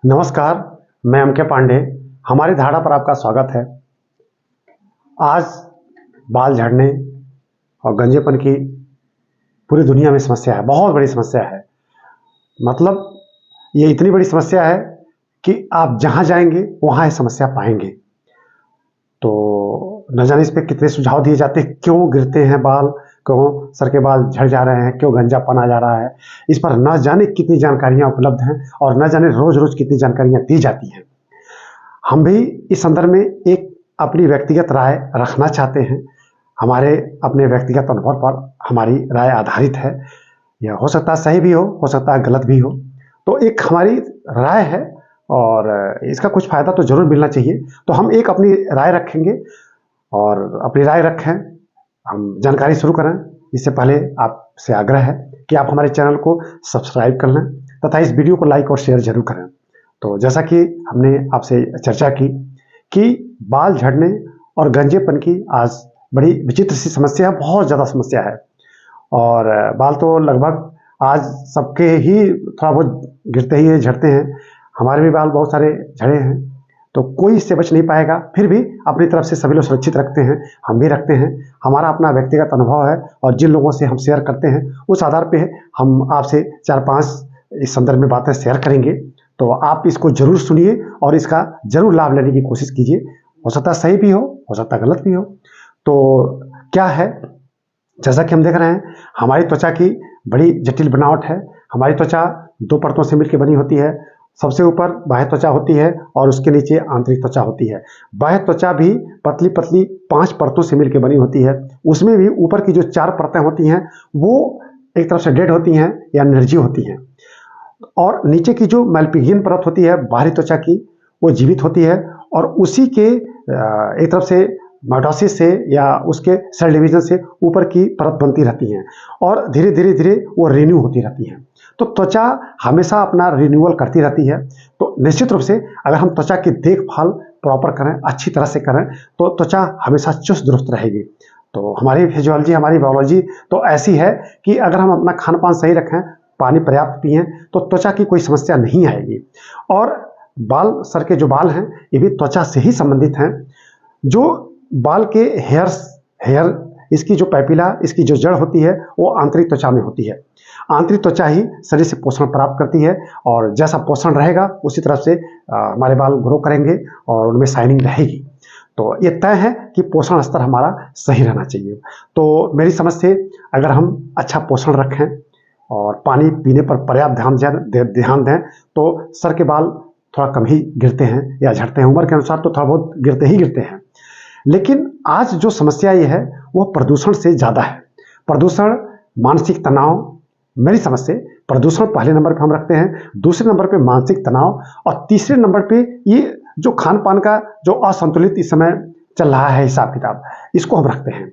नमस्कार, मैं एम.के. पांडे। हमारी धारणा पर आपका स्वागत है। आज बाल झड़ने और गंजेपन की पूरी दुनिया में समस्या है, बहुत बड़ी समस्या है। मतलब ये इतनी बड़ी समस्या है कि आप जहाँ जाएंगे वहाँ ये समस्या पाएंगे। तो न जाने इस पे कितने सुझाव दिए जाते हैं, क्यों गिरते हैं बाल, क्यों सर के बाल झड़ जा रहे हैं, क्यों गंजापन आ जा रहा है। इस पर न जाने कितनी जानकारियाँ उपलब्ध हैं और न जाने रोज रोज कितनी जानकारियाँ दी जाती हैं। हम भी इस संदर्भ में एक अपनी व्यक्तिगत राय रखना चाहते हैं। हमारे अपने व्यक्तिगत अनुभव पर हमारी राय आधारित है। यह हो सकता है सही भी हो सकता है गलत भी हो। तो एक हमारी राय है और इसका कुछ फ़ायदा तो ज़रूर मिलना चाहिए। तो हम एक अपनी राय रखेंगे और अपनी राय रखें, हम जानकारी शुरू करें। इससे पहले आपसे आग्रह है कि आप हमारे चैनल को सब्सक्राइब कर लें तथा इस वीडियो को लाइक और शेयर जरूर करें। तो जैसा कि हमने आपसे चर्चा की कि बाल झड़ने और गंजेपन की आज बड़ी विचित्र सी समस्या है, बहुत ज़्यादा समस्या है। और बाल तो लगभग आज सबके ही थोड़ा बहुत गिरते ही झड़ते हैं। हमारे भी बाल बहुत सारे झड़े हैं, तो कोई इससे बच नहीं पाएगा। फिर भी अपनी तरफ से सभी लोग सुरक्षित रखते हैं, हम भी रखते हैं। हमारा अपना व्यक्तिगत अनुभव है और जिन लोगों से हम शेयर करते हैं उस आधार पे हम आपसे 4-5 इस संदर्भ में बातें शेयर करेंगे। तो आप इसको जरूर सुनिए और इसका जरूर लाभ लेने की कोशिश कीजिए। हो सकता है सही भी हो सकता है गलत भी हो। तो क्या है, जैसा कि हम देख रहे हैं, हमारी त्वचा की बड़ी जटिल बनावट है। हमारी त्वचा 2 परतों से मिलकर बनी होती है। सबसे ऊपर बाह्य त्वचा होती है और उसके नीचे आंतरिक त्वचा होती है। बाह्य त्वचा भी पतली पतली 5 परतों से मिलकर बनी होती है। उसमें भी ऊपर की जो 4 परतें होती हैं वो एक तरफ से डेड होती हैं या निर्जीव होती हैं, और नीचे की जो मैल्पिगियन परत होती है बाहरी त्वचा की, वो जीवित होती है और उसी के एक तरफ से माइटोसिस से या उसके सेल डिवीजन से ऊपर की परत बनती रहती हैं और धीरे धीरे धीरे वो रिन्यू होती रहती हैं। तो त्वचा हमेशा अपना रिन्यूअल करती रहती है। तो निश्चित रूप से अगर हम त्वचा की देखभाल प्रॉपर करें, अच्छी तरह से करें, तो त्वचा हमेशा चुस्त दुरुस्त रहेगी। तो हमारी फिजियोलॉजी, हमारी बायोलॉजी तो ऐसी है कि अगर हम अपना खान पान सही रखें, पानी पर्याप्त पिएं, तो त्वचा की कोई समस्या नहीं आएगी। और बाल, सर के जो बाल हैं ये भी त्वचा से ही संबंधित हैं। जो बाल के हेयर इसकी जो पैपिला, इसकी जो जड़ होती है वो आंतरिक त्वचा में होती है। आंतरिक त्वचा ही शरीर से पोषण प्राप्त करती है और जैसा पोषण रहेगा उसी तरफ से हमारे बाल ग्रो करेंगे और उनमें शाइनिंग रहेगी। तो ये तय है कि पोषण स्तर हमारा सही रहना चाहिए। तो मेरी समझ से अगर हम अच्छा पोषण रखें और पानी पीने पर पर्याप्त ध्यान दें तो सर के बाल थोड़ा कम ही गिरते हैं या झड़ते हैं। उम्र के अनुसार तो थोड़ा बहुत गिरते ही गिरते हैं। लेकिन आज जो समस्या ये है वो प्रदूषण से ज़्यादा है। प्रदूषण, मानसिक तनाव, मेरी समझ से प्रदूषण पहले नंबर पे हम रखते हैं, दूसरे नंबर पे मानसिक तनाव और तीसरे नंबर पे ये जो खान पान का जो असंतुलित इस समय चल रहा है हिसाब किताब, इसको हम रखते हैं।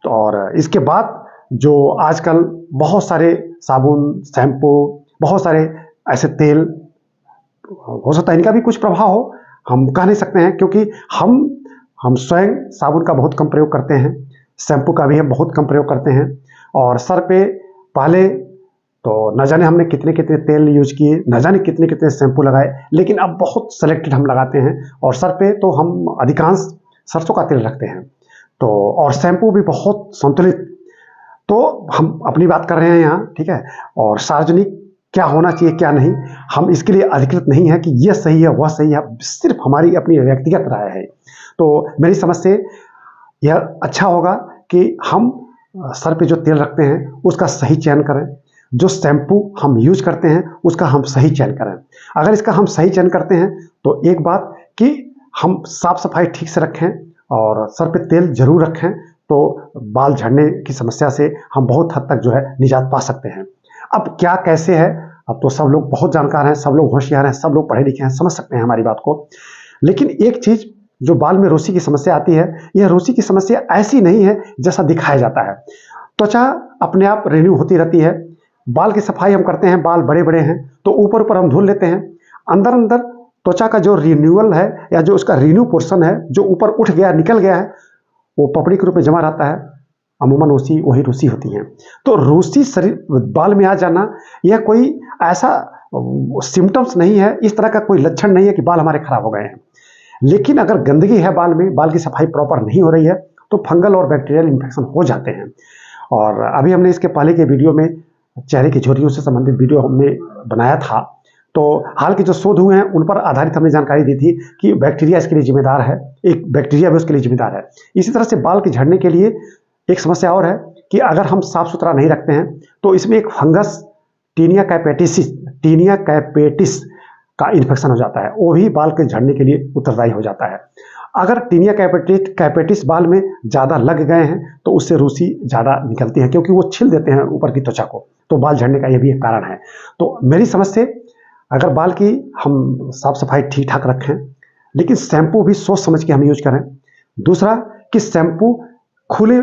तो और इसके बाद जो आजकल बहुत सारे साबुन, शैम्पू, बहुत सारे ऐसे तेल, हो सकता है इनका भी कुछ प्रभाव हो, हम कह नहीं सकते हैं, क्योंकि हम स्वयं साबुन का बहुत कम प्रयोग करते हैं, शैम्पू का भी हम बहुत कम प्रयोग करते हैं। और सर पे पहले तो न जाने हमने कितने कितने तेल यूज किए, न जाने कितने कितने शैम्पू लगाए, लेकिन अब बहुत सेलेक्टेड हम लगाते हैं। और सर पे तो हम अधिकांश सरसों का तेल रखते हैं, तो और शैम्पू भी बहुत संतुलित। तो हम अपनी बात कर रहे हैं यहाँ, ठीक है। और सार्वजनिक क्या होना चाहिए क्या नहीं, हम इसके लिए अधिकृत नहीं है कि यह सही है वह सही है, सिर्फ हमारी अपनी व्यक्तिगत राय है। तो मेरी समझ से यह अच्छा होगा कि हम सर पे जो तेल रखते हैं उसका सही चयन करें, जो शैम्पू हम यूज करते हैं उसका हम सही चयन करें। अगर इसका हम सही चयन करते हैं तो एक बात कि हम साफ सफाई ठीक से रखें और सर पे तेल जरूर रखें, तो बाल झड़ने की समस्या से हम बहुत हद तक जो है निजात पा सकते हैं। अब क्या कैसे है, अब तो सब लोग बहुत जानकार हैं, सब लोग होशियार हैं, सब लोग पढ़े लिखे हैं, समझ सकते हैं हमारी बात को। लेकिन एक चीज, जो बाल में रूसी की समस्या आती है, यह रूसी की समस्या ऐसी नहीं है जैसा दिखाया जाता है। त्वचा अपने आप रिन्यू होती रहती है। बाल की सफाई हम करते हैं, बाल बड़े बड़े हैं तो ऊपर ऊपर हम धुल लेते हैं, अंदर अंदर त्वचा का जो रिन्यूअल है या जो उसका रिन्यू पोर्शन है जो ऊपर उठ गया, निकल गया है, वो पपड़ी के रूप में जमा रहता है। अमूमन वही रूसी होती हैं। तो रूसी शरीर बाल में आ जाना यह कोई ऐसा सिम्टम्स नहीं है, इस तरह का कोई लक्षण नहीं है कि बाल हमारे खराब हो गए हैं। लेकिन अगर गंदगी है बाल में, बाल की सफाई प्रॉपर नहीं हो रही है, तो फंगल और बैक्टीरियल इन्फेक्शन हो जाते हैं। और अभी हमने इसके पहले के वीडियो में चेहरे की झुर्रियों से संबंधित वीडियो हमने बनाया था, तो हाल के जो शोध हुए हैं उन पर आधारित हमने जानकारी दी थी कि बैक्टीरिया इसके लिए जिम्मेदार है, एक बैक्टीरिया भी उसके लिए जिम्मेदार है। इसी तरह से बाल के झड़ने के लिए एक समस्या और है कि अगर हम साफ सुथरा नहीं रखते हैं तो इसमें एक फंगस टीनिया कैपेटिस का इन्फेक्शन हो जाता है, वो भी बाल के झड़ने के लिए उत्तरदायी हो जाता है। अगर टीनिया कैपेटिस बाल में ज़्यादा लग गए हैं तो उससे रूसी ज़्यादा निकलती है, क्योंकि वो छील देते हैं ऊपर की त्वचा को, तो बाल झड़ने का ये भी एक कारण है। तो मेरी समझ से अगर बाल की हम साफ सफाई ठीक ठाक रखें, लेकिन शैम्पू भी सोच समझ के हम यूज करें। दूसरा कि शैम्पू खुले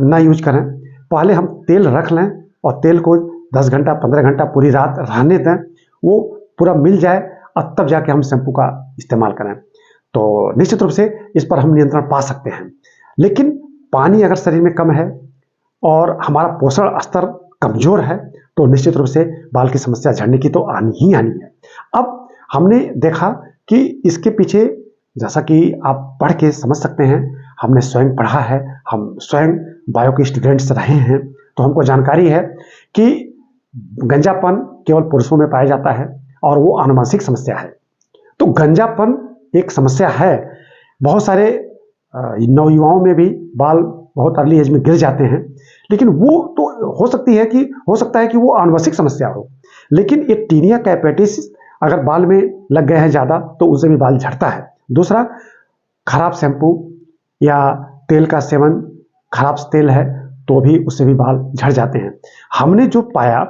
ना यूज करें, पहले हम तेल रख लें और तेल को 10 घंटा 15 घंटा पूरी रात रहने दें, वो पूरा मिल जाए और तब जाके हम शैम्पू का इस्तेमाल करें, तो निश्चित रूप से इस पर हम नियंत्रण पा सकते हैं। लेकिन पानी अगर शरीर में कम है और हमारा पोषण स्तर कमजोर है तो निश्चित रूप से बाल की समस्या झड़ने की तो आनी ही आनी है। अब हमने देखा कि इसके पीछे, जैसा कि आप पढ़ के समझ सकते हैं, हमने स्वयं पढ़ा है, हम स्वयं बायो के स्टूडेंट्स रहे हैं, तो हमको जानकारी है कि गंजापन केवल पुरुषों में पाया जाता है और वो आनुवंशिक समस्या है। तो गंजापन एक समस्या है, बहुत सारे नवयुवाओं में भी बाल बहुत अर्ली एज में गिर जाते हैं, लेकिन वो तो हो सकता है कि वो आनुवंशिक समस्या हो। लेकिन ये टीनिया कैपेटिस अगर बाल में लग गए हैं ज़्यादा तो उससे भी बाल झड़ता है। दूसरा, खराब शैम्पू या तेल का सेवन, खराब तेल है तो भी उससे भी बाल झड़ जाते हैं। हमने जो पाया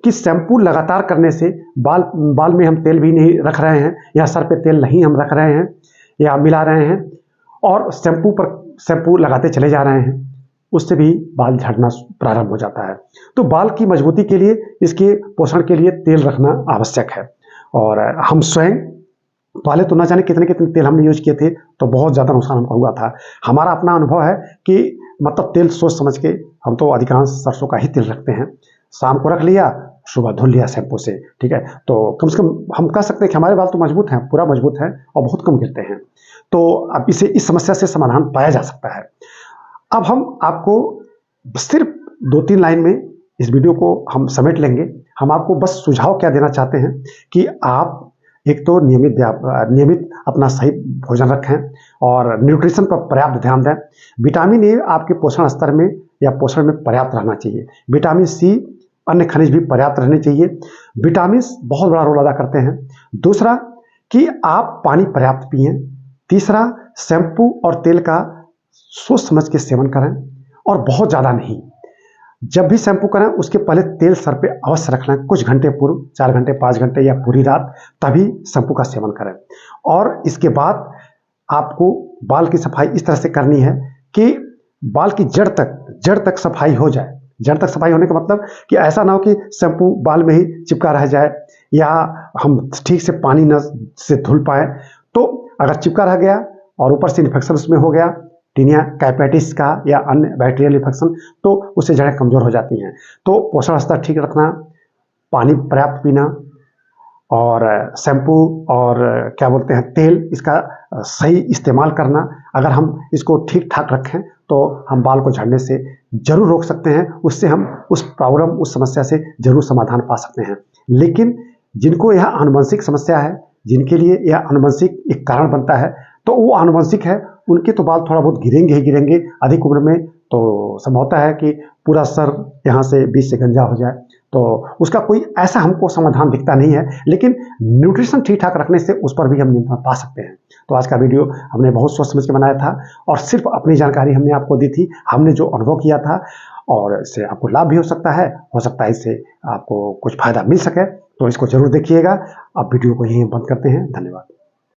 कि शैम्पू लगातार करने से बाल में हम तेल भी नहीं रख रहे हैं या सर पे तेल नहीं हम रख रहे हैं या मिला रहे हैं और शैम्पू लगाते चले जा रहे हैं, उससे भी बाल झड़ना प्रारंभ हो जाता है। तो बाल की मजबूती के लिए, इसके पोषण के लिए तेल रखना आवश्यक है। और हम स्वयं पहले तो न जाने कितने कितने तेल हमने यूज किए थे, तो बहुत ज़्यादा नुकसान हमको हुआ था। हमारा अपना अनुभव है कि मतलब तेल सोच समझ के, हम तो अधिकांश सरसों का ही तेल रखते हैं, शाम को रख लिया, सुबह धुल लिया शैम्पू से, ठीक है। तो कम से कम हम कह सकते हैं कि हमारे बाल तो मजबूत हैं, पूरा मजबूत है और बहुत कम गिरते हैं। तो अब इस समस्या से समाधान पाया जा सकता है। अब हम आपको सिर्फ 2-3 लाइन में इस वीडियो को हम समेट लेंगे। हम आपको बस सुझाव क्या देना चाहते हैं कि आप एक तो नियमित अपना सही भोजन रखें और न्यूट्रिशन पर पर्याप्त ध्यान दें। विटामिन ए आपके पोषण स्तर में या पोषण में पर्याप्त रहना चाहिए। विटामिन सी, अन्य खनिज भी पर्याप्त रहने चाहिए। विटामिन बहुत बड़ा रोल अदा करते हैं। दूसरा कि आप पानी पर्याप्त पिएं। तीसरा, शैम्पू और तेल का सोच समझ के सेवन करें और बहुत ज़्यादा नहीं। जब भी शैम्पू करें उसके पहले तेल सर पे अवश्य रख लें, कुछ घंटे पूर्व, 4 घंटे 5 घंटे या पूरी रात, तभी शैम्पू का सेवन करें। और इसके बाद आपको बाल की सफाई इस तरह से करनी है कि बाल की जड़ तक सफाई हो जाए। जड़ तक सफाई होने का मतलब कि ऐसा ना हो कि शैम्पू बाल में ही चिपका रह जाए या हम ठीक से पानी न से धुल पाए। तो अगर चिपका रह गया और ऊपर से इन्फेक्शन उसमें हो गया, टीनिया कैपेटिस का या अन्य बैक्टीरियल इन्फेक्शन, तो उससे जड़ें कमज़ोर हो जाती हैं। तो पोषण स्तर ठीक रखना, पानी पर्याप्त पीना और शैम्पू और क्या बोलते हैं तेल, इसका सही इस्तेमाल करना, अगर हम इसको ठीक ठाक रखें तो हम बाल को झड़ने से जरूर रोक सकते हैं। उससे हम उस समस्या से जरूर समाधान पा सकते हैं। लेकिन जिनको यह आनुवंशिक समस्या है, जिनके लिए यह आनुवंशिक एक कारण बनता है, तो वो आनुवंशिक है, उनके तो बाल थोड़ा बहुत गिरेंगे ही गिरेंगे। अधिक उम्र में तो संभवतः है कि पूरा सर यहाँ से बीच से गंजा हो जाए, तो उसका कोई ऐसा हमको समाधान दिखता नहीं है। लेकिन न्यूट्रिशन ठीक ठाक रखने से उस पर भी हम नियंत्रण पा सकते हैं। तो आज का वीडियो हमने बहुत सोच समझ के बनाया था और सिर्फ अपनी जानकारी हमने आपको दी थी, हमने जो अनुभव किया था, और इससे आपको लाभ भी हो सकता है इससे आपको कुछ फायदा मिल सके। तो इसको जरूर देखिएगा। अब वीडियो को यहीं बंद करते हैं। धन्यवाद।